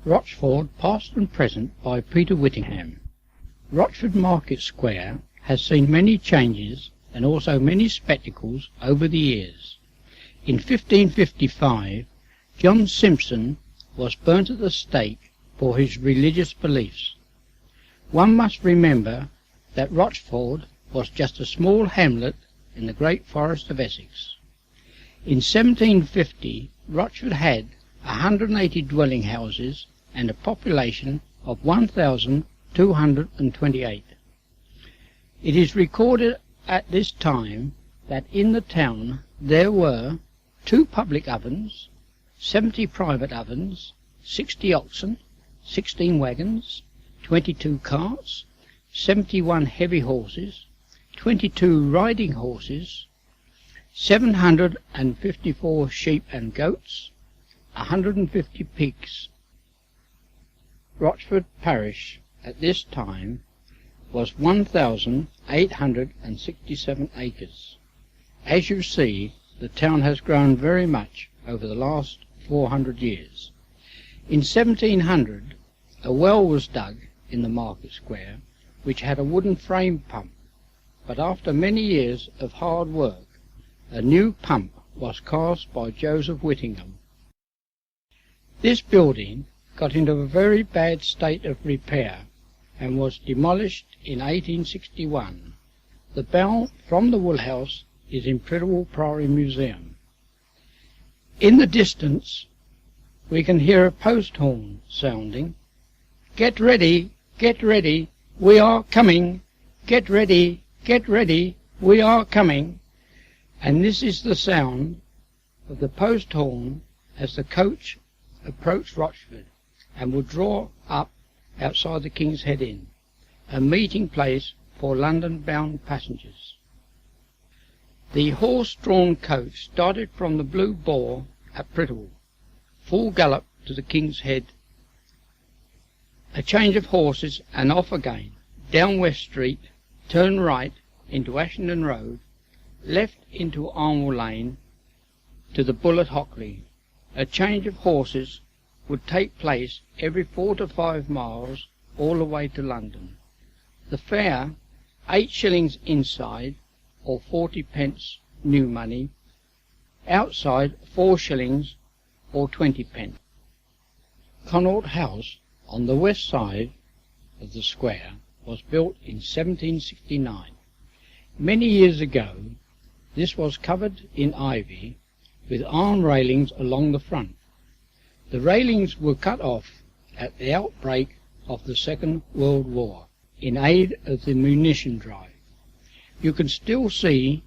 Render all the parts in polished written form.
Rochford, past and present, by Peter Whittingham. Rochford Market Square has seen many changes and also many spectacles over the years. In 1555, John Simpson was burnt at the stake for his religious beliefs. One must remember that Rochford was just a small hamlet in the great forest of Essex. In 1750, Rochford had 180 dwelling houses and a population of 1,228. It is recorded at this time that in the town there were 2 public ovens, 70 private ovens, 60 oxen, 16 wagons, 22 carts, 71 heavy horses, 22 riding horses, 754 sheep and goats, 150 pigs. Rochford parish at this time was 1,867 acres. As you see, the town has grown very much over the last 400 years. In 1700, a well was dug in the market square, which had a wooden frame pump, but after many years of hard work, a new pump was cast by Joseph Whittingham. This building got into a very bad state of repair and was demolished in 1861. The bell from the wool house is in Priory Priory Museum. In the distance we can hear a post horn sounding. Get ready, we are coming. Get ready, we are coming. And this is the sound of the post horn as the coach approached Rochford and would draw up outside the King's Head Inn, a meeting place for London-bound passengers. The horse-drawn coach started from the Blue Boar at Prittle, full gallop to the King's Head, a change of horses and off again, down West Street, turn right into Ashington Road, left into Armwell Lane to the Bull at Hockley. A change of horses would take place every 4 to 5 miles all the way to London. The fare, 8 shillings inside, or 40 pence new money, outside 4 shillings or 20 pence. Connaught House on the west side of the square was built in 1769. Many years ago this was covered in ivy with iron railings along the front. The railings were cut off at the outbreak of the Second World War in aid of the munition drive. You can still see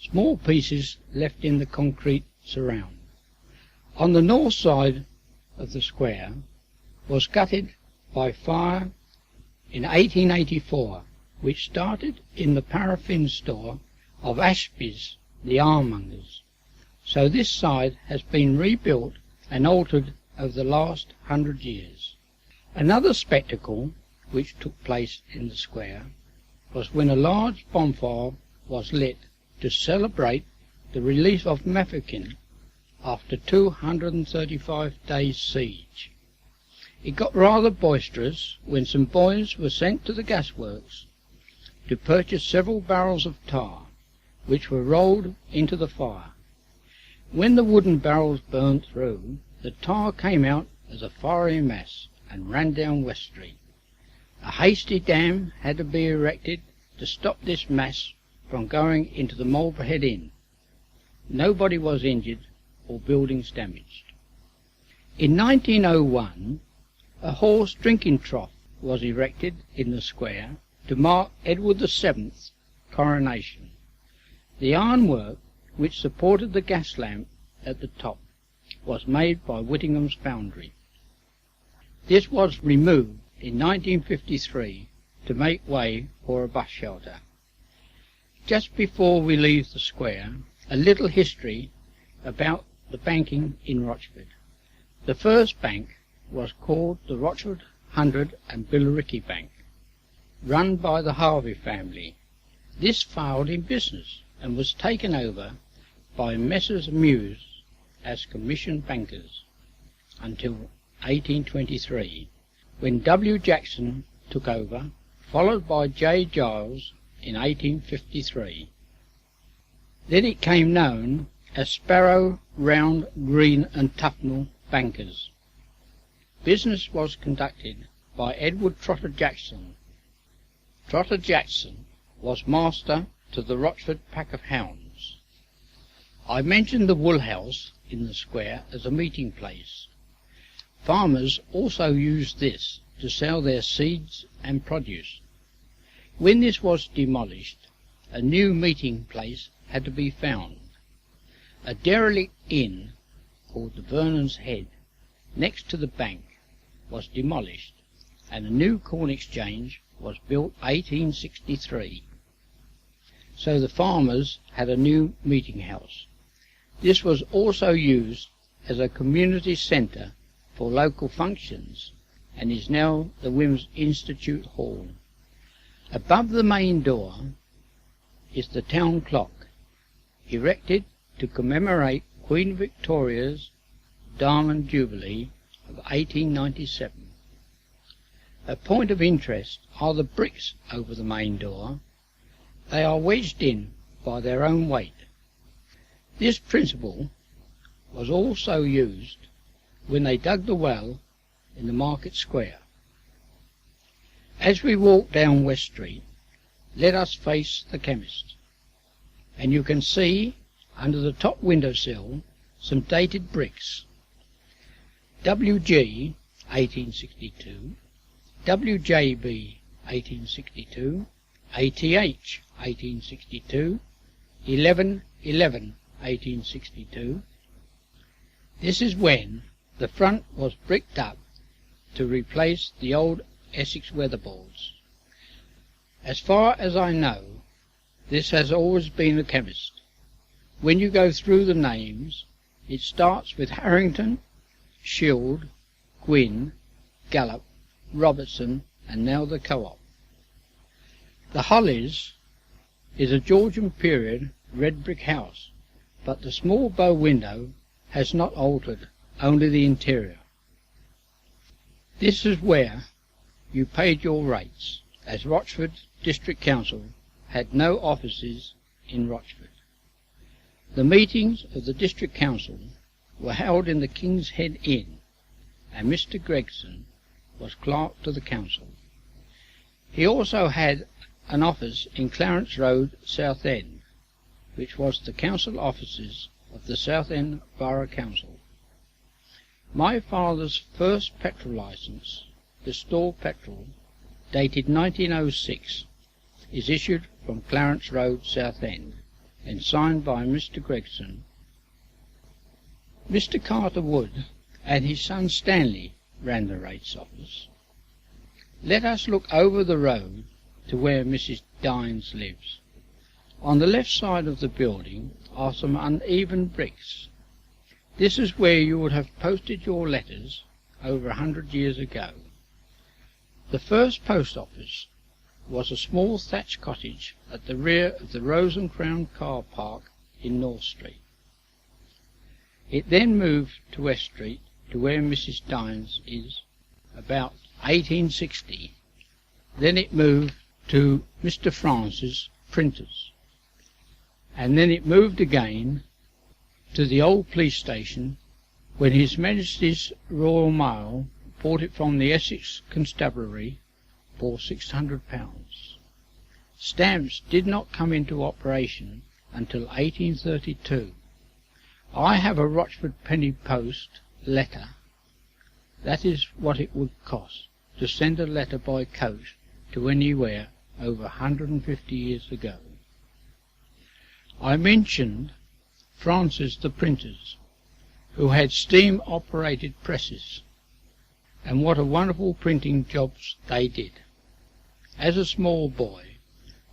small pieces left in the concrete surround. On the north side of the square was gutted by fire in 1884, which started in the paraffin store of Ashby's, the ironmongers. So this side has been rebuilt and altered over the last 100 years. Another spectacle which took place in the square was when a large bonfire was lit to celebrate the release of Mafeking after 235 days' siege. It got rather boisterous when some boys were sent to the gasworks to purchase several barrels of tar, which were rolled into the fire. When the wooden barrels burned through, the tar came out as a fiery mass and ran down West Street. A hasty dam had to be erected to stop this mass from going into the Marlborough Head Inn. Nobody was injured or buildings damaged. In 1901, a horse drinking trough was erected in the square to mark Edward VII's coronation. The ironwork which supported the gas lamp at the top was made by Whittingham's foundry. This was removed in 1953 to make way for a bus shelter. Just before we leave the square, a little history about the banking in Rochford. The first bank was called the Rochford Hundred and Billericay Bank, run by the Harvey family. This failed in business and was taken over by Messrs. Muse as commission bankers until 1823, when W. Jackson took over, followed by J. Giles in 1853. Then it came known as Sparrow, Round, Green and Tufnell Bankers. Business was conducted by Edward Trotter Jackson. Trotter Jackson was master to the Rochford pack of hounds. I mentioned the wool house in the square as a meeting place. Farmers also used this to sell their seeds and produce. When this was demolished, a new meeting place had to be found. A derelict inn, called the Vernon's Head, next to the bank, was demolished, and a new corn exchange was built 1863. So the farmers had a new meeting house. This was also used as a community centre for local functions, and is now the Women's Institute Hall. Above the main door is the town clock, erected to commemorate Queen Victoria's Diamond Jubilee of 1897. A point of interest are the bricks over the main door. They are wedged in by their own weight. This principle was also used when they dug the well in the market square. As we walk down West Street, let us face the chemist, and you can see under the top windowsill some dated bricks. WG 1862, WJB 1862, ATH 1862, 1111 1862. This is when the front was bricked up to replace the old Essex weatherboards. As far as I know, this has always been a chemist. When you go through the names, it starts with Harrington, Shield, Gwynn, Gallup, Robertson, and now the Co-op. The Hollies is a Georgian period red brick house, but the small bow window has not altered, only the interior. This is where you paid your rates, as Rochford District Council had no offices in Rochford. The meetings of the District Council were held in the King's Head Inn, and Mr. Gregson was clerk to the council. He also had an office in Clarence Road, Southend, which was the council offices of the Southend Borough Council. My father's first petrol licence, the store petrol, dated 1906, is issued from Clarence Road, Southend, and signed by Mr. Gregson. Mr. Carter Wood and his son Stanley ran the rates office. Let us look over the road to where Mrs. Dines lives. On the left side of the building are some uneven bricks. This is where you would have posted your letters over 100 years ago. The first post office was a small thatched cottage at the rear of the Rose and Crown car park in North Street. It then moved to West Street, to where Mrs. Dines is, about 1860. Then it moved to Mr. Francis, printers, and then it moved again to the old police station when His Majesty's Royal Mail bought it from the Essex Constabulary for £600. Stamps did not come into operation until 1832. I have a Rochford penny post letter. That is what it would cost to send a letter by coach to anywhere over 150 years ago. I mentioned Francis the printers, who had steam-operated presses, and what a wonderful printing jobs they did. As a small boy,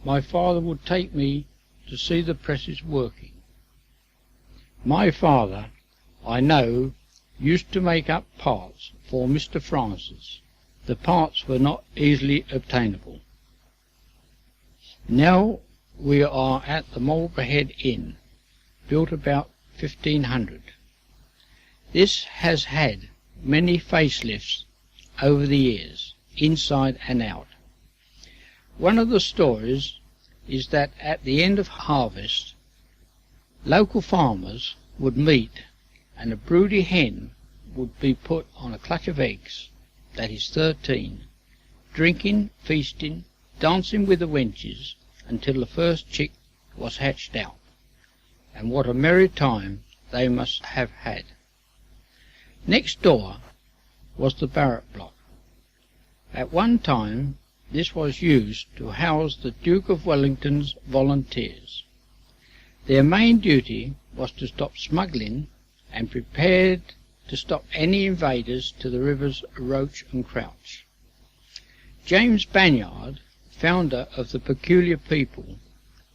my father would take me to see the presses working. My father, I know, used to make up parts for Mr. Francis. The parts were not easily obtainable. Now we are at the Marlborough Head Inn, built about 1500. This has had many facelifts over the years, inside and out. One of the stories is that at the end of harvest, local farmers would meet and a broody hen would be put on a clutch of eggs, that is 13, drinking, feasting, dancing with the wenches until the first chick was hatched out, and what a merry time they must have had. Next door was the barrack block. At one time this was used to house the Duke of Wellington's volunteers. Their main duty was to stop smuggling and prepared to stop any invaders to the rivers Roch and Crouch. James Banyard, founder of the Peculiar People,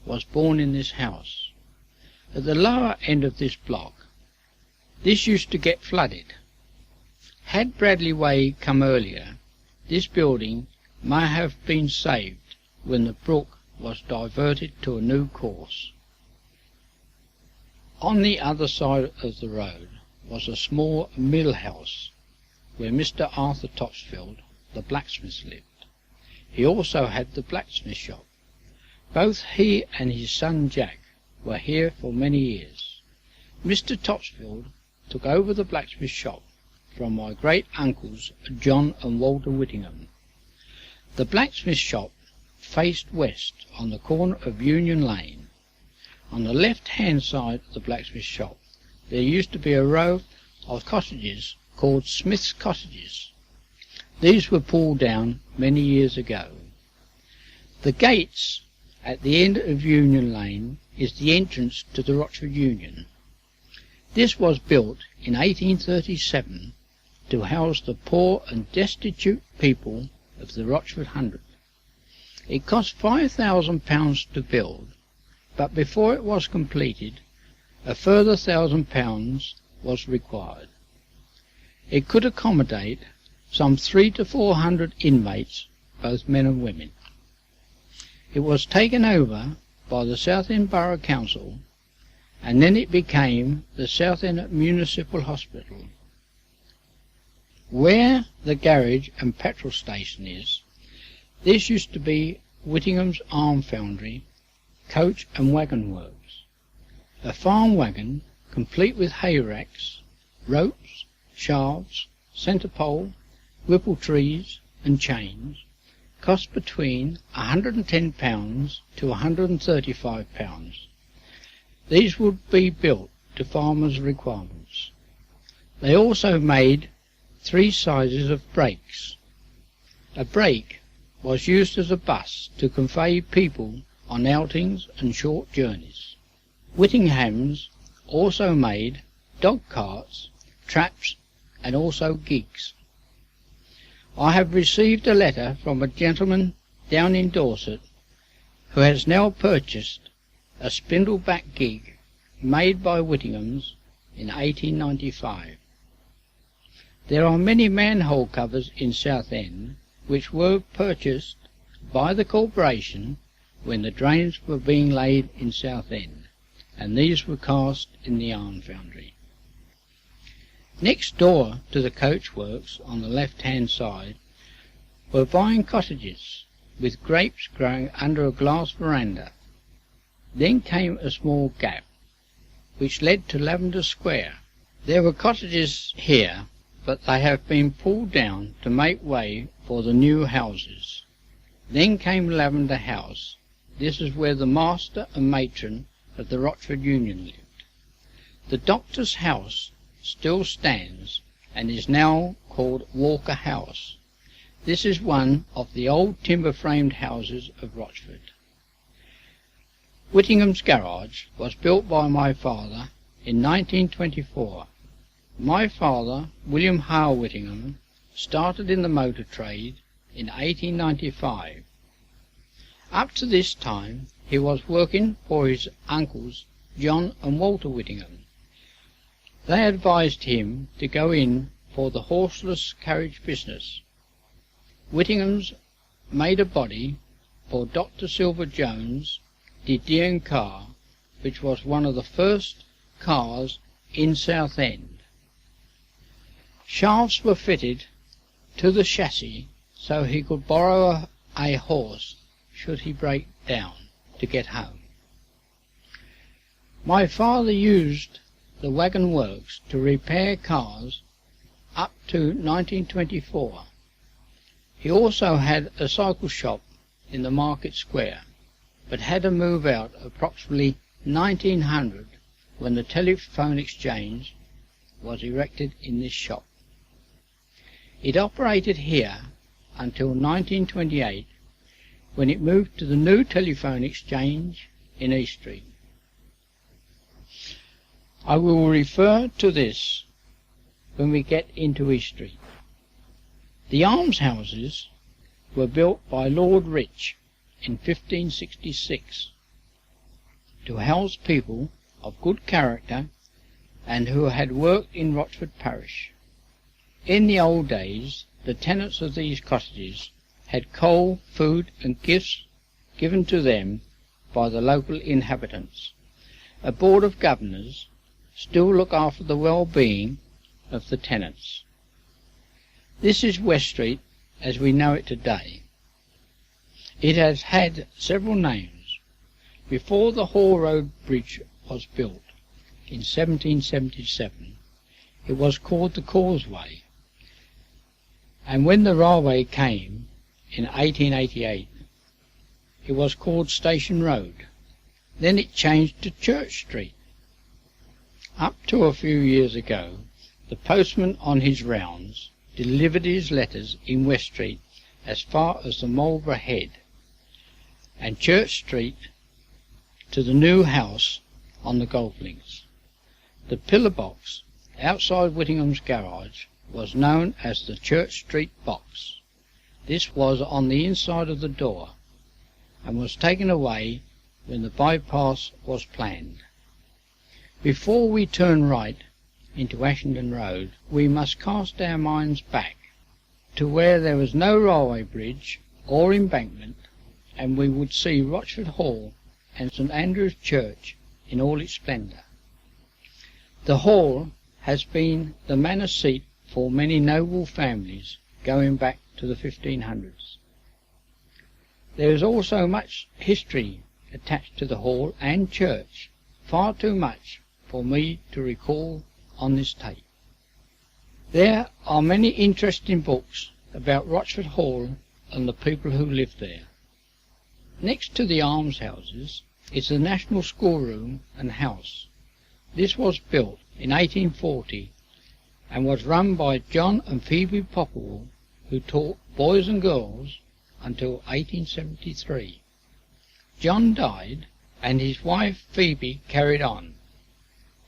was born in this house. At the lower end of this block, this used to get flooded. Had Bradley Way come earlier, this building may have been saved when the brook was diverted to a new course. On the other side of the road was a small mill house where Mr. Arthur Topsfield, the blacksmith, lived. He also had the blacksmith shop. Both he and his son Jack were here for many years. Mr. Topsfield took over the blacksmith shop from my great-uncles John and Walter Whittingham. The blacksmith shop faced west on the corner of Union Lane. On the left-hand side of the blacksmith shop there used to be a row of cottages called Smith's Cottages. These were pulled down many years ago. The gates at the end of Union Lane is the entrance to the Rochford Union. This was built in 1837 to house the poor and destitute people of the Rochford Hundred. It cost £5,000 to build, but before it was completed, a further £1,000 was required. It could accommodate some 300 to 400 inmates, both men and women. It was taken over by the Southend Borough Council, and then it became the Southend Municipal Hospital. Where the garage and petrol station is, this used to be Whittingham's arm foundry, coach and wagon works. A farm wagon, complete with hay racks, ropes, shafts, centre pole, whipple trees and chains, cost between £110 to £135. These would be built to farmers' requirements. They also made 3 sizes of brakes. A brake was used as a bus to convey people on outings and short journeys. Whittingham's also made dog carts, traps and also gigs. I have received a letter from a gentleman down in Dorset who has now purchased a spindleback gig made by Whittingham's in 1895. There are many manhole covers in Southend which were purchased by the corporation when the drains were being laid in Southend, and these were cast in the yarn foundry. Next door to the coach works on the left-hand side were vine cottages with grapes growing under a glass veranda. Then came a small gap which led to Lavender Square. There were cottages here, but they have been pulled down to make way for the new houses. Then came Lavender House. This is where the master and matron of the Rochford Union lived. The doctor's house still stands and is now called Walker House. This is one of the old timber-framed houses of Rochford. Whittingham's garage was built by my father in 1924. My father, William Hale Whittingham, started in the motor trade in 1895. Up to this time he was working for his uncles John and Walter Whittingham. They advised him to go in for the horseless carriage business. Whittingham's made a body for Dr. Silver Jones' Didion car, which was one of the first cars in Southend. Shafts were fitted to the chassis so he could borrow a horse should he break down to get home. My father used the wagon works to repair cars up to 1924. He also had a cycle shop in the market square, but had to move out approximately 1900 when the telephone exchange was erected in this shop. It operated here until 1928, when it moved to the new telephone exchange in East Street. I will refer to this when we get into East Street. The almshouses were built by Lord Rich in 1566 to house people of good character and who had worked in Rochford parish. In the old days, the tenants of these cottages had coal, food and gifts given to them by the local inhabitants. A board of governors still look after the well-being of the tenants. This is West Street as we know it today. It has had several names. Before the Hall Road Bridge was built in 1777, it was called the Causeway, and when the railway came in 1888, it was called Station Road. Then it changed to Church Street. Up to a few years ago, the postman on his rounds delivered his letters in West Street as far as the Marlborough Head, and Church Street to the new house on the golf links. The pillar box outside Whittingham's garage was known as the Church Street box. This was on the inside of the door and was taken away when the bypass was planned. Before we turn right into Ashenden Road, we must cast our minds back to where there was no railway bridge or embankment, and we would see Rochford Hall and St Andrew's Church in all its splendour. The hall has been the manor seat for many noble families going back to the 1500s. There is also much history attached to the hall and church, far too much for me to recall on this tape. There are many interesting books about Rochford Hall and the people who lived there. Next to the almshouses is the National Schoolroom and House. This was built in 1840 and was run by John and Phoebe Popplewell, who taught boys and girls until 1873. John died and his wife Phoebe carried on.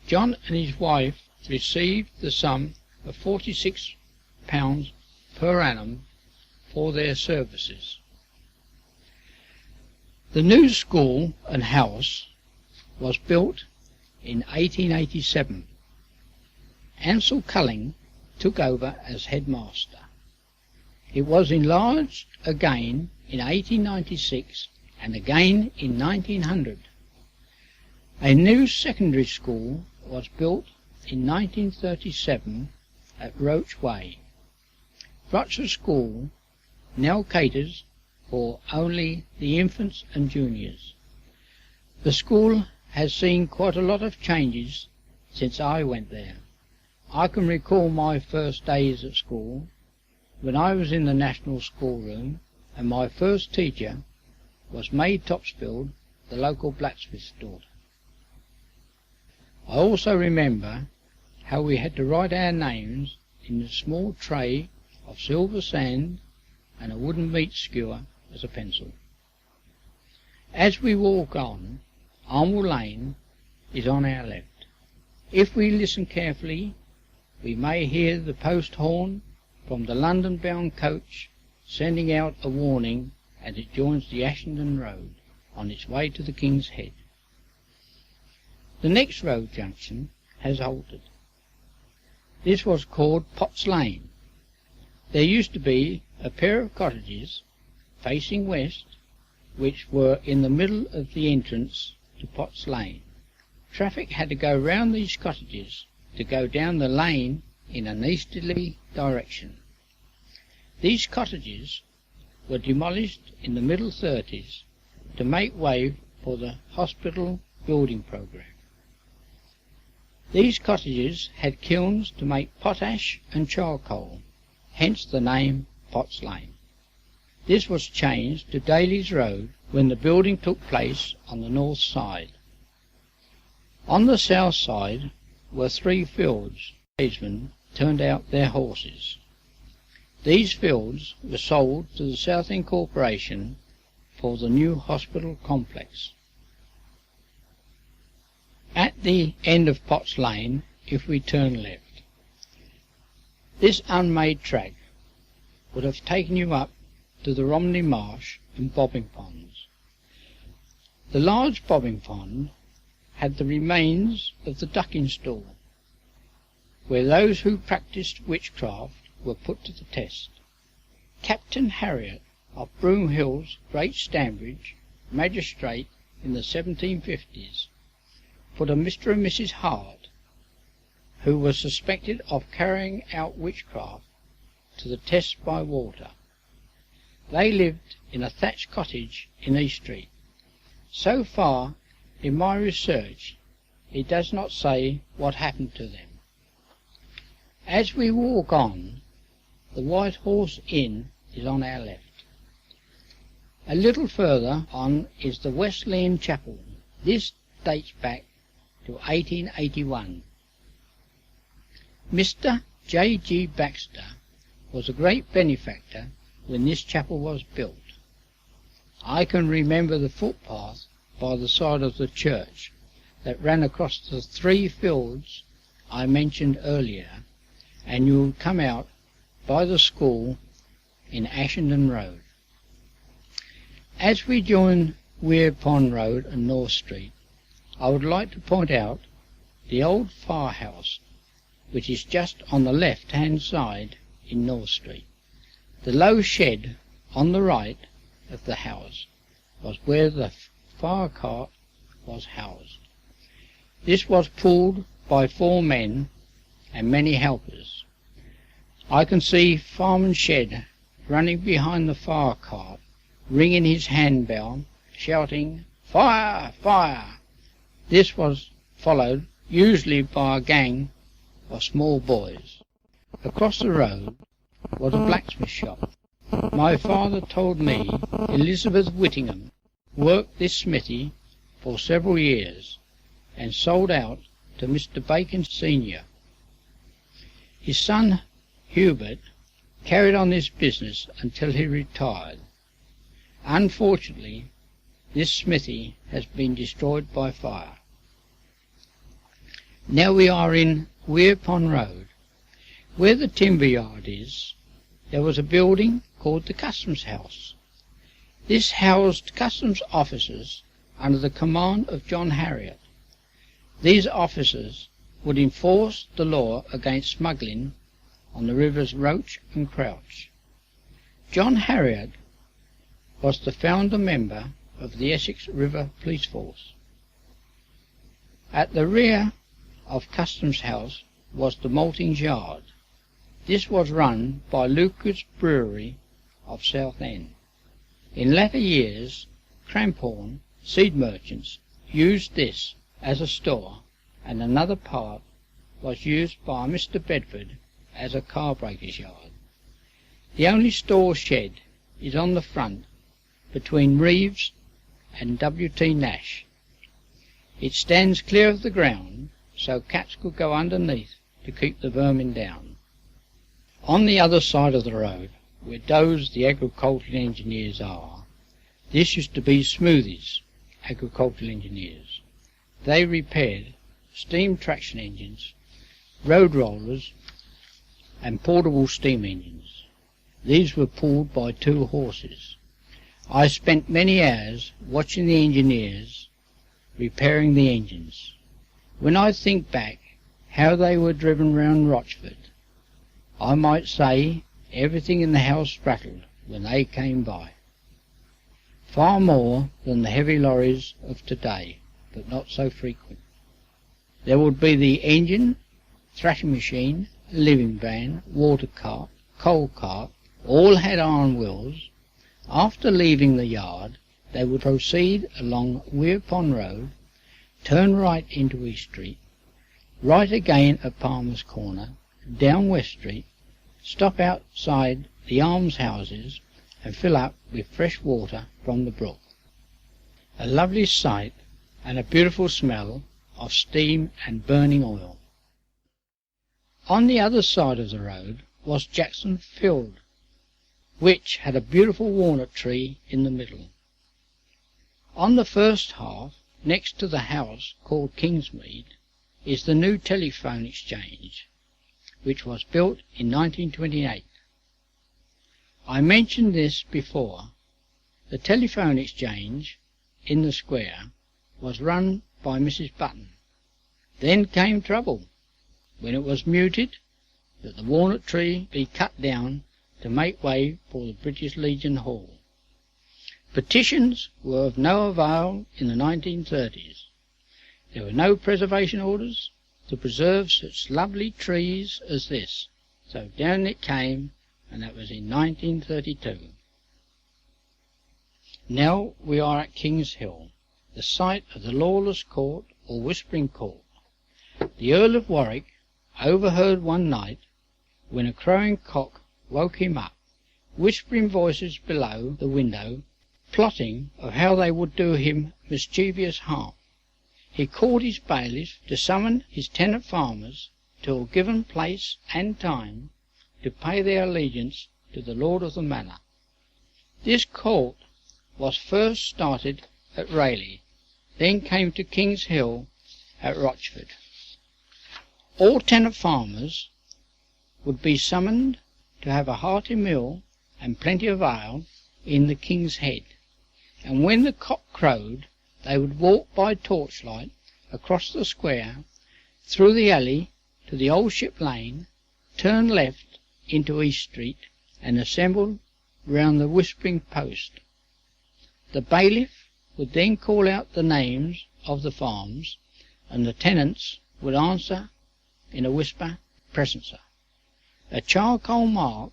John and his wife received the sum of £46 per annum for their services. The new school and house was built in 1887. Ansel Culling took over as headmaster. It was enlarged again in 1896 and again in 1900. A new secondary school was built in 1937 at Roach Way. Rochford School now caters for only the infants and juniors. The school has seen quite a lot of changes since I went there. I can recall my first days at school when I was in the National Schoolroom, and my first teacher was Maid Topsfield, the local blacksmith's daughter. I also remember how we had to write our names in a small tray of silver sand and a wooden meat skewer as a pencil. As we walk on, Armwell Lane is on our left. If we listen carefully, we may hear the post horn from the London-bound coach sending out a warning as it joins the Ashenden Road on its way to the King's Head. The next road junction has altered. This was called Potts Lane. There used to be a pair of cottages facing west, which were in the middle of the entrance to Potts Lane. Traffic had to go round these cottages to go down the lane in an easterly direction. These cottages were demolished in the middle 30s to make way for the hospital building programme. These cottages had kilns to make potash and charcoal, hence the name Potts Lane. This was changed to Daly's Road when the building took place on the north side. On the south side were 3 fields. Tradesmen turned out their horses. These fields were sold to the Southend Corporation for the new hospital complex. At the end of Potts Lane, if we turn left, this unmade track would have taken you up to the Romney Marsh and bobbing ponds. The large bobbing pond had the remains of the ducking stall, where those who practised witchcraft were put to the test. Captain Harriot of Broom Hill's Great Stanbridge, magistrate in the 1750s, put a Mr. and Mrs. Hart, who was suspected of carrying out witchcraft, to the test by water. They lived in a thatched cottage in East Street. So far in my research it does not say what happened to them. As we walk on, the White Horse Inn is on our left. A little further on is the Wesleyan Chapel. This dates back to 1881. Mr. J. G. Baxter was a great benefactor when this chapel was built. I can remember the footpath by the side of the church that ran across the 3 fields I mentioned earlier, and you would come out by the school in Ashenden Road. As we join Weir Pond Road and North Street, I would like to point out the old firehouse, which is just on the left-hand side in North Street. The low shed on the right of the house was where the fire cart was housed. This was pulled by 4 men and many helpers. I can see Fireman Shed running behind the fire cart, ringing his handbell, shouting, "Fire! Fire!" This was followed usually by a gang of small boys. Across the road was a blacksmith shop. My father told me Elizabeth Whittingham worked this smithy for several years and sold out to Mr. Bacon Sr. His son Hubert carried on this business until he retired. Unfortunately, this smithy has been destroyed by fire. Now we are in Weir Pond Road. Where the timber yard is, there was a building called the Customs House. This housed customs officers under the command of John Harriot. These officers would enforce the law against smuggling on the rivers Roach and Crouch. John Harriot was the founder member of the Essex River Police Force. At the rear of Customs House was the maltings yard. This was run by Lucas Brewery of Southend. In latter years, Cramphorn seed merchants used this as a store, and another part was used by Mr. Bedford as a car-breaker's yard. The only store shed is on the front between Reeves and W.T. Nash. It stands clear of the ground, so cats could go underneath to keep the vermin down. On the other side of the road, where Doe's the agricultural engineers are, this used to be Smoothie's agricultural engineers. They repaired steam traction engines, road rollers, and portable steam engines. These were pulled by 2 horses. I spent many hours watching the engineers repairing the engines. When I think back how they were driven round Rochford, I might say everything in the house rattled when they came by. Far more than the heavy lorries of today, but not so frequent. There would be the engine, thrashing machine, living van, water cart, coal cart, all had iron wheels. After leaving the yard, they would proceed along Weir Pond Road, turn right into East Street, right again at Palmer's Corner, down West Street, stop outside the almshouses, and fill up with fresh water from the brook. A lovely sight, and a beautiful smell of steam and burning oil. On the other side of the road was Jackson Field, which had a beautiful walnut tree in the middle. On the first half, next to the house called Kingsmead, is the new telephone exchange, which was built in 1928. I mentioned this before. The telephone exchange in the square was run by Mrs. Button. Then came trouble, when it was mooted that the walnut tree be cut down to make way for the British Legion Hall. Petitions were of no avail in the 1930s. There were no preservation orders to preserve such lovely trees as this, so down it came, and that was in 1932. Now we are at King's Hill, the site of the Lawless Court or Whispering Court. The Earl of Warwick overheard one night, when a crowing cock woke him up, whispering voices below the window, plotting of how they would do him mischievous harm. He called his bailiff to summon his tenant farmers to a given place and time to pay their allegiance to the lord of the manor. This court was first started at Rayleigh, then came to King's Hill at Rochford. All tenant farmers would be summoned to have a hearty meal and plenty of ale in the King's Head, and when the cock crowed they would walk by torchlight across the square, through the alley to the Old Ship Lane, turn left into East Street, and assemble round the Whispering Post. The bailiff would then call out the names of the farms, and the tenants would answer in a whisper, "Present, sir." A charcoal mark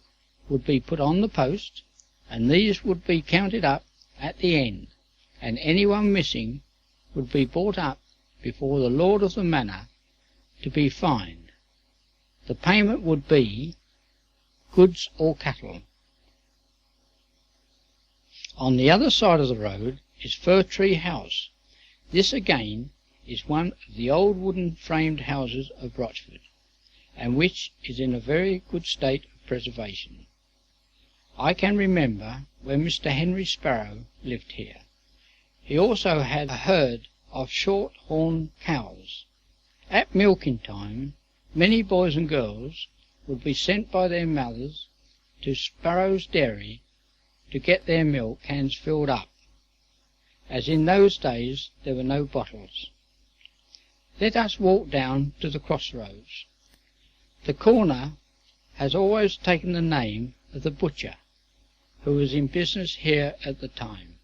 would be put on the post, and these would be counted up at the end, and anyone missing would be brought up before the lord of the manor to be fined. The payment would be goods or cattle. On the other side of the road is Fir Tree House. This again is one of the old wooden framed houses of Rochford, and which is in a very good state of preservation. I can remember when Mr. Henry Sparrow lived here. He also had a herd of short-horn cows. At milking time, many boys and girls would be sent by their mothers to Sparrow's dairy to get their milk cans filled up, as in those days there were no bottles. Let us walk down to the crossroads. The corner has always taken the name of the butcher who was in business here at the time.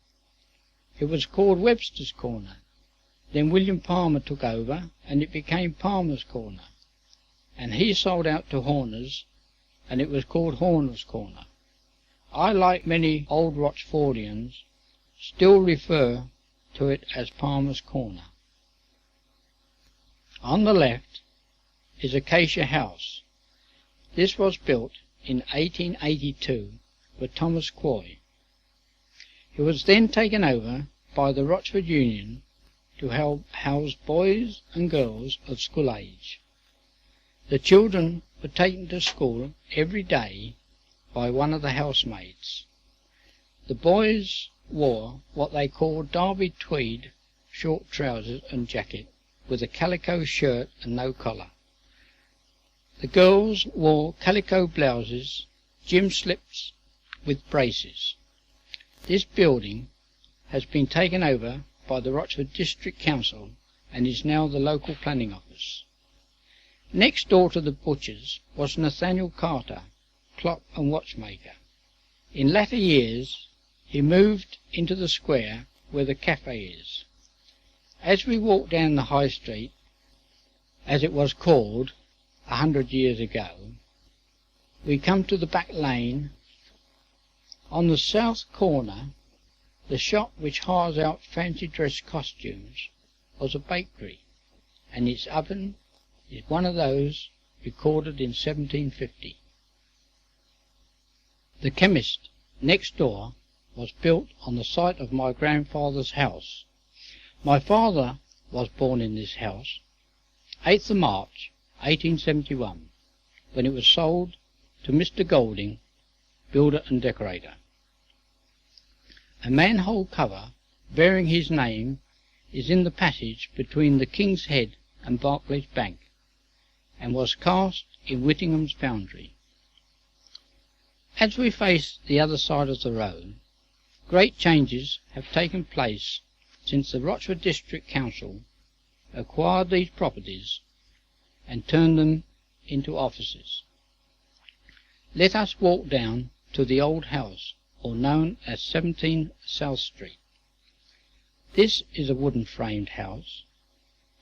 It was called Webster's Corner. Then William Palmer took over, and it became Palmer's Corner, and he sold out to Horner's, and it was called Horner's Corner. I, like many old Rochfordians, still refer to it as Palmer's Corner. On the left is Acacia House. This was built in 1882 by Thomas Quoy. It was then taken over by the Rochford Union to help house boys and girls of school age. The children were taken to school every day by one of the housemaids. The boys wore what they called Derby tweed short trousers and jacket, with a calico shirt and no collar. The girls wore calico blouses, gym slips with braces. This building has been taken over by the Rochford District Council and is now the local planning office. Next door to the butcher's was Nathaniel Carter, clock and watchmaker. In latter years he moved into the square where the cafe is. As we walk down the High Street, as it was called 100 years ago, we come to the back lane. On the south corner, the shop which hires out fancy dress costumes was a bakery, and its oven is one of those recorded in 1750. The chemist next door was built on the site of my grandfather's house. My father was born in this house, 8th of March, 1871, when it was sold to Mr. Golding, builder and decorator. A manhole cover bearing his name is in the passage between the King's Head and Barclays Bank, and was cast in Whittingham's foundry. As we face the other side of the road, great changes have taken place since the Rochford District Council acquired these properties and turned them into offices. Let us walk down to the old house, or known as 17 South Street. This is a wooden framed house,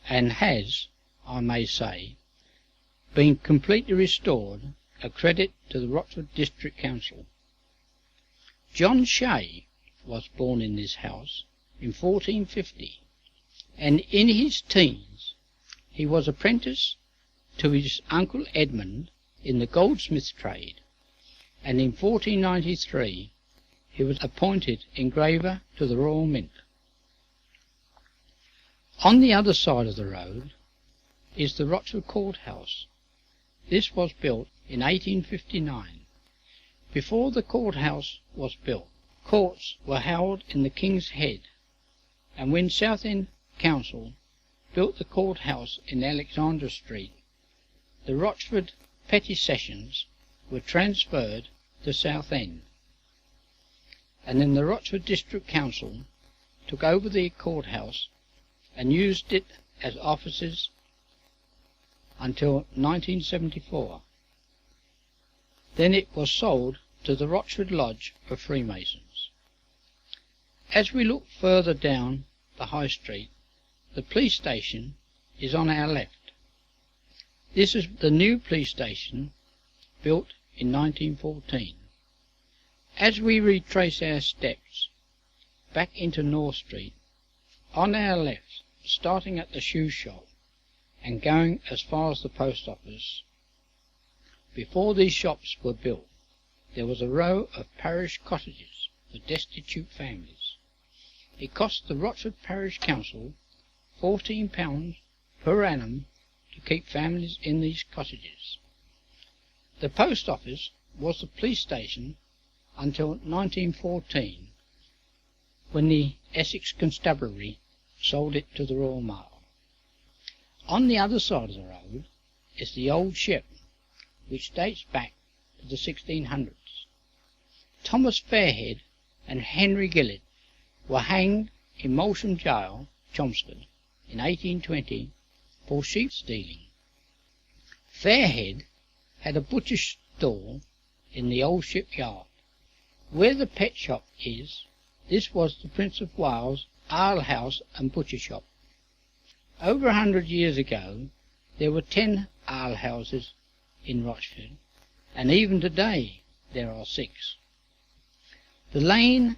and has, I may say, been completely restored, a credit to the Rochford District Council. John Shea was born in this house in 1450, and in his teens he was apprentice to his uncle Edmund in the goldsmith trade, and in 1493 he was appointed engraver to the Royal Mint. On the other side of the road is the Rochford Courthouse. This was built in 1859. Before the courthouse was built, courts were held in the King's Head, and when Southend Council built the courthouse in Alexandra Street, the Rochford Petty Sessions were transferred to Southend, and then the Rochford District Council took over the courthouse and used it as offices until 1974. Then it was sold to the Rochford Lodge of Freemasons. As we look further down the High Street, the police station is on our left. This is the new police station, built in 1914. As we retrace our steps back into North Street, on our left, starting at the shoe shop and going as far as the post office, before these shops were built, there was a row of parish cottages for destitute families. It cost the Rochford Parish Council £14 per annum to keep families in these cottages. The post office was the police station until 1914, when the Essex Constabulary sold it to the Royal Mail. On the other side of the road is the old ship, which dates back to the 1600s. Thomas Fairhead and Henry Gillett were hanged in Molsham Gaol, Chelmsford, in 1820 for sheep stealing. Fairhead had a butcher's stall in the old shipyard. Where the pet shop is, this was the Prince of Wales alehouse and butcher shop. Over 100 years ago, there were 10 alehouses in Rochford, and even today there are 6. The lane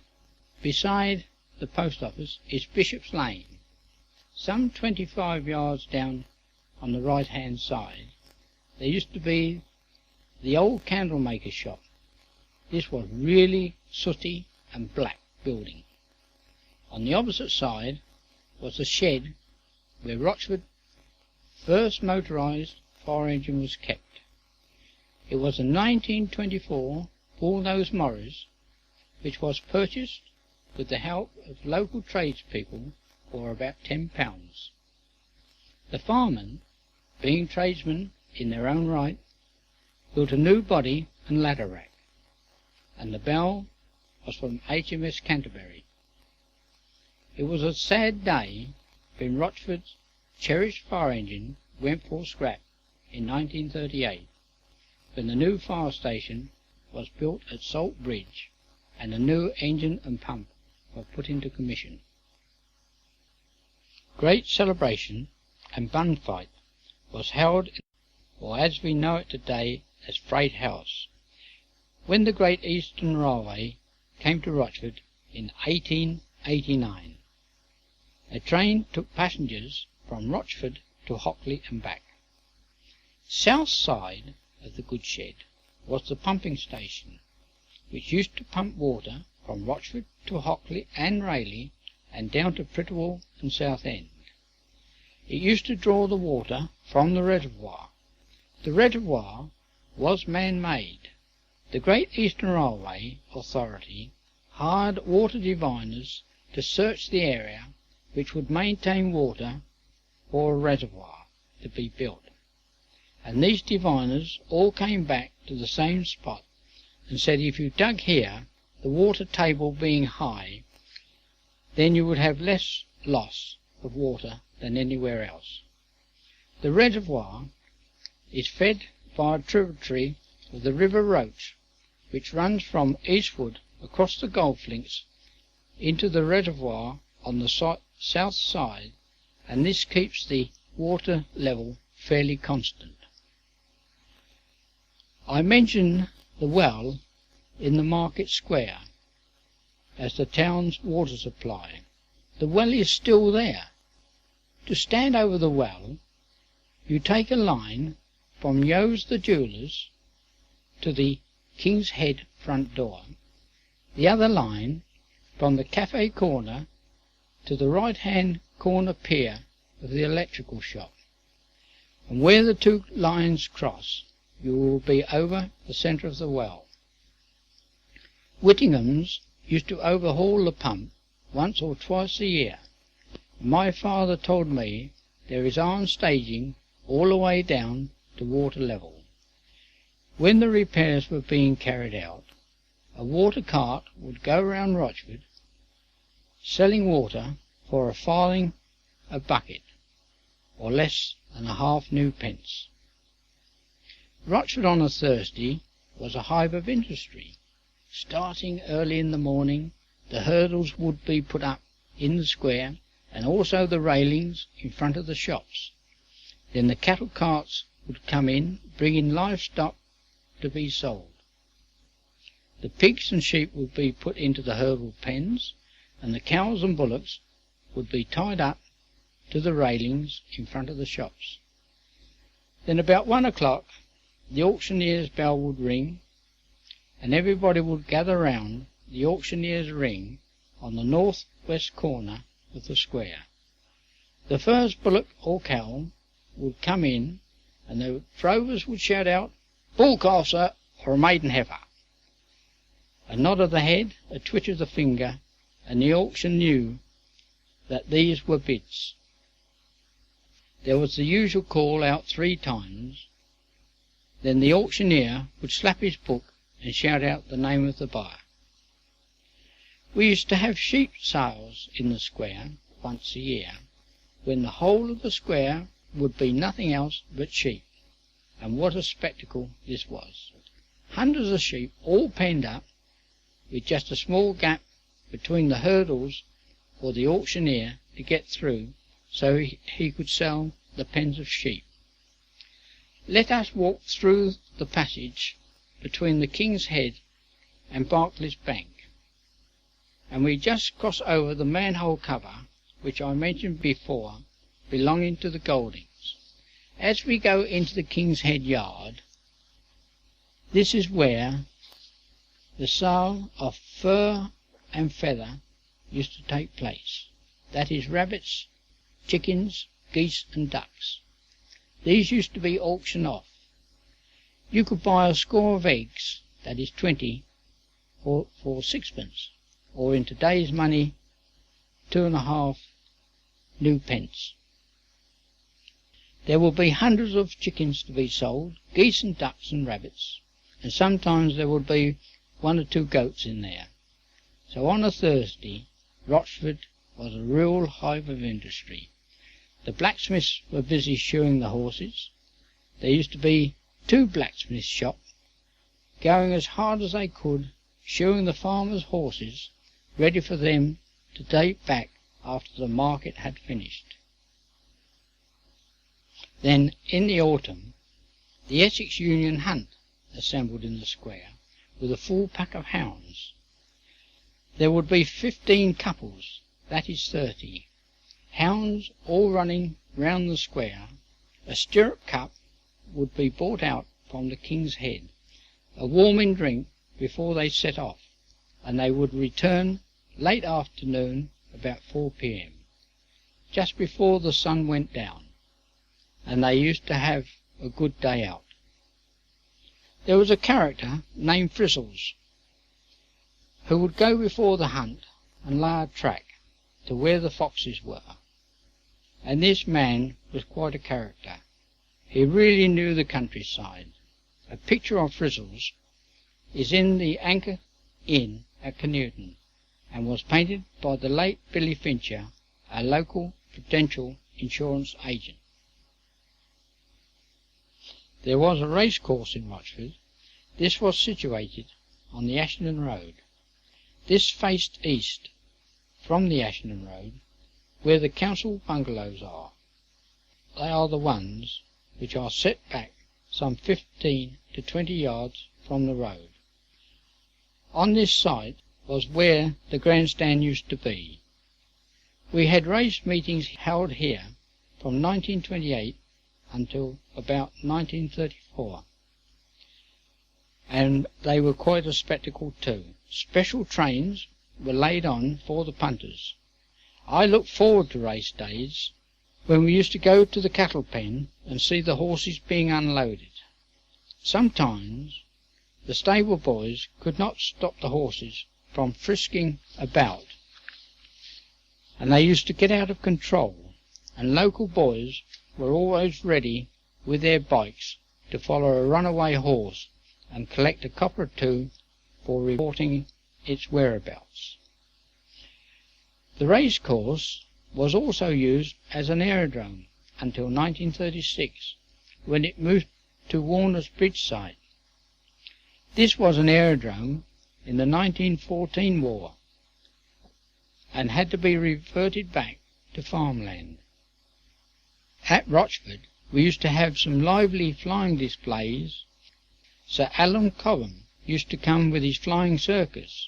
beside the post office is Bishop's Lane. Some 25 yards down on the right-hand side, there used to be the old candlemaker's shop. This was really sooty and black building. On the opposite side was the shed where Rochford's first motorised fire engine was kept. It was a 1924 bull-nosed Morris, which was purchased with the help of local tradespeople for about £10. The firemen, being tradesmen in their own right, built a new body and ladder rack, and the bell was from HMS Canterbury. It was a sad day when Rochford's cherished fire engine went for scrap in 1938, when the new fire station was built at Salt Bridge and a new engine and pump were put into commission. Great celebration and bun fight was held or as we know it today as Freight House, when the Great Eastern Railway came to Rochford in 1889. A train took passengers from Rochford to Hockley and back. South side of the goods shed was the pumping station, which used to pump water from Rochford to Hockley and Rayleigh and down to Prittlewell and Southend. It used to draw the water from the reservoir. The reservoir was man-made. The Great Eastern Railway Authority hired water diviners to search the area which would maintain water for a reservoir to be built, and these diviners all came back to the same spot and said if you dug here, the water table being high, then you would have less loss of water than anywhere else. The reservoir is fed by a tributary of the River Roach, which runs from eastward across the golf links into the reservoir on the south side, and this keeps the water level fairly constant. I mention the well in the market square as the town's water supply. The well is still there. To stand over the well, you take a line from Yo's the jeweller's to the King's Head front door, the other line from the cafe corner to the right-hand corner pier of the electrical shop, and where the two lines cross, you will be over the centre of the well. Whittingham's used to overhaul the pump once or twice a year. My father told me there is iron staging all the way down to water level. When the repairs were being carried out, a water cart would go round Rochford selling water for a farthing a bucket, or less than a half new pence. Rochford on a Thursday was a hive of industry. Starting early in the morning, the hurdles would be put up in the square, and also the railings in front of the shops. Then the cattle carts would come in, bringing livestock to be sold. The pigs and sheep would be put into the hurdle pens, and the cows and bullocks would be tied up to the railings in front of the shops. Then about 1 o'clock the auctioneer's bell would ring, and everybody would gather round the auctioneer's ring on the north-west corner of the square. The first bullock or cow would come in, and the drovers would shout out, "Bull calf, sir, or a maiden heifer." A nod of the head, a twitch of the finger, and the auction knew that these were bids. There was the usual call out 3 times. Then the auctioneer would slap his book and shout out the name of the buyer. We used to have sheep sales in the square once a year, when the whole of the square would be nothing else but sheep, and what a spectacle this was. Hundreds of sheep all penned up, with just a small gap between the hurdles for the auctioneer to get through, so he could sell the pens of sheep. Let us walk through the passage between the King's Head and Barclay's Bank, and we just cross over the manhole cover which I mentioned before, belonging to the Goldings. As we go into the King's Head yard, this is where the sale of fur and feather used to take place. That is, rabbits, chickens, geese and ducks. These used to be auctioned off. You could buy a score of eggs, that is 20, for 6pence, or in today's money 2.5 new pence. There will be hundreds of chickens to be sold, geese and ducks and rabbits, and sometimes there would be 1 or 2 goats in there. So on a Thursday, Rochford was a real hive of industry. The blacksmiths were busy shoeing the horses. There used to be 2 blacksmiths' shops, going as hard as they could, shoeing the farmers' horses, ready for them to take back after the market had finished. Then, in the autumn, The Essex Union Hunt assembled in the square with a full pack of hounds. There would be 15 couples, that is 30, hounds all running round the square. A stirrup cup would be brought out from the King's Head, a warming drink before they set off, and they would return late afternoon about 4 p.m, just before the sun went down, and they used to have a good day out. There was a character named Frizzles, who would go before the hunt and lay a track to where the foxes were, and this man was quite a character. He really knew the countryside. A picture of Frizzles is in the Anchor Inn at Canewton, and was painted by the late Billy Fincher, a local Prudential insurance agent. There was a racecourse in Rochford. This was situated on the Ashton Road. This faced east from the Ashton Road, where the council bungalows are. They are the ones which are set back some 15 to 20 yards from the road. On this site was where the grandstand used to be. We had race meetings held here from 1928 until about 1934, and they were quite a spectacle too. Special trains were laid on for the punters. I looked forward to race days, when we used to go to the cattle pen and see the horses being unloaded. Sometimes the stable boys could not stop the horses from frisking about, and they used to get out of control, and local boys were always ready with their bikes to follow a runaway horse and collect a copper or two for reporting its whereabouts. The racecourse was also used as an aerodrome until 1936, when it moved to Warner's Bridge site. This was an aerodrome in the 1914 war, and had to be reverted back to farmland. At Rochford we used to have some lively flying displays. Sir Alan Cobham used to come with his flying circus.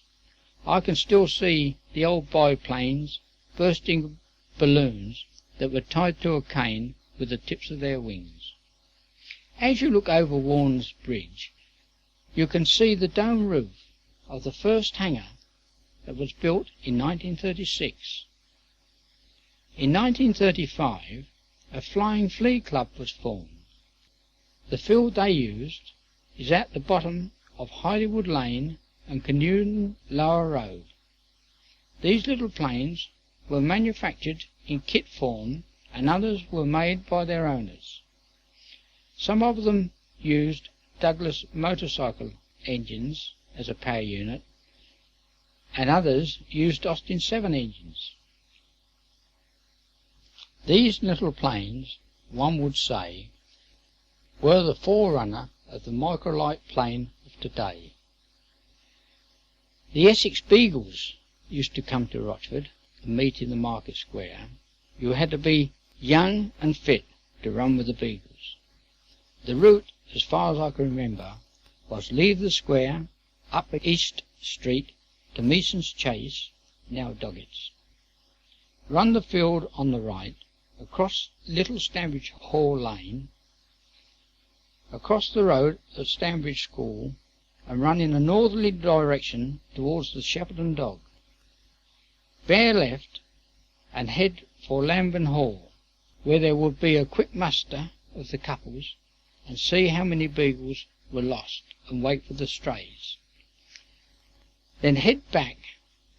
I can still see the old biplanes bursting balloons that were tied to a cane with the tips of their wings. As you look over Warner's Bridge, you can see the dome roof of the first hangar that was built in 1936. In 1935, a Flying Flea Club was formed. The field they used is at the bottom of Heidelwood Lane and Canewton Lower Road. These little planes were manufactured in kit form, and others were made by their owners. Some of them used Douglas motorcycle engines as a power unit, and others used Austin 7 engines. These little planes, one would say, were the forerunner of the microlight plane of today. The Essex Beagles used to come to Rochford and meet in the market square. You had to be young and fit to run with the Beagles. The route, as far as I can remember, was leave the square, up East Street to Meason's Chase, now Doggett's. Run the field on the right, across Little Stanbridge Hall Lane, across the road at Stanbridge School, and run in a northerly direction towards the Shepperton Dog. Bear left and head for Lambton Hall, where there would be a quick muster of the couples and see how many beagles were lost, and wait for the strays. Then head back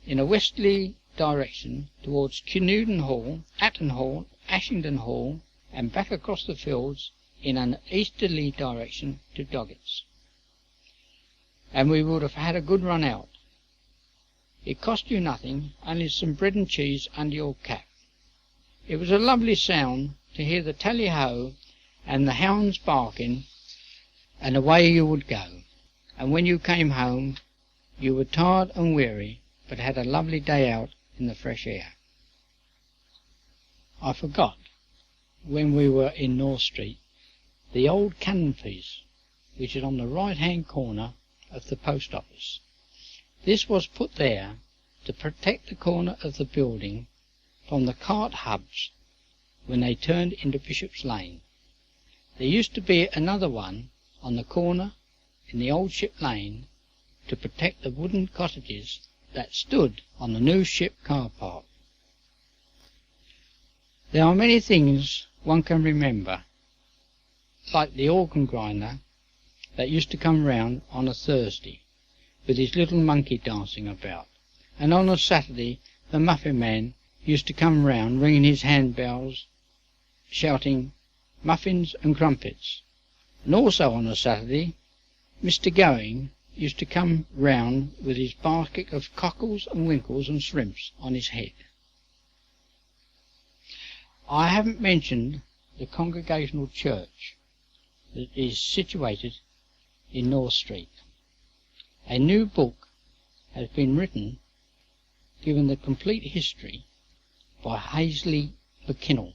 in a westerly direction towards Canewton Hall, Atton Hall, Ashington Hall, and back across the fields in an easterly direction to Doggett's. And we would have had a good run out. It cost you nothing, only some bread and cheese under your cap. It was a lovely sound to hear the tally-ho and the hounds barking, and away you would go. And when you came home, you were tired and weary, but had a lovely day out in the fresh air. I forgot, when we were in North Street, the old cannon piece, which is on the right-hand corner of the post office. This was put there to protect the corner of the building from the cart hubs when they turned into Bishop's Lane. There used to be another one on the corner in the old Ship Lane to protect the wooden cottages that stood on the new ship car park. There are many things one can remember, like the organ grinder that used to come round on a Thursday with his little monkey dancing about, and on a Saturday the muffin man used to come round ringing his handbells, shouting muffins and crumpets. And also on a Saturday Mr. Going used to come round with his basket of cockles and winkles and shrimps on his head. I haven't mentioned the Congregational Church that is situated in North Street. A new book has been written giving the complete history by Hazley McKinnell.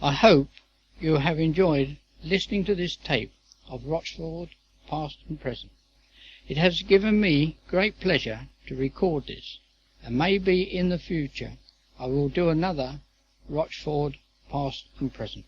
I hope you have enjoyed listening to this tape of Rochford, past and present. It has given me great pleasure to record this, and maybe in the future I will do another Rochford, past and present.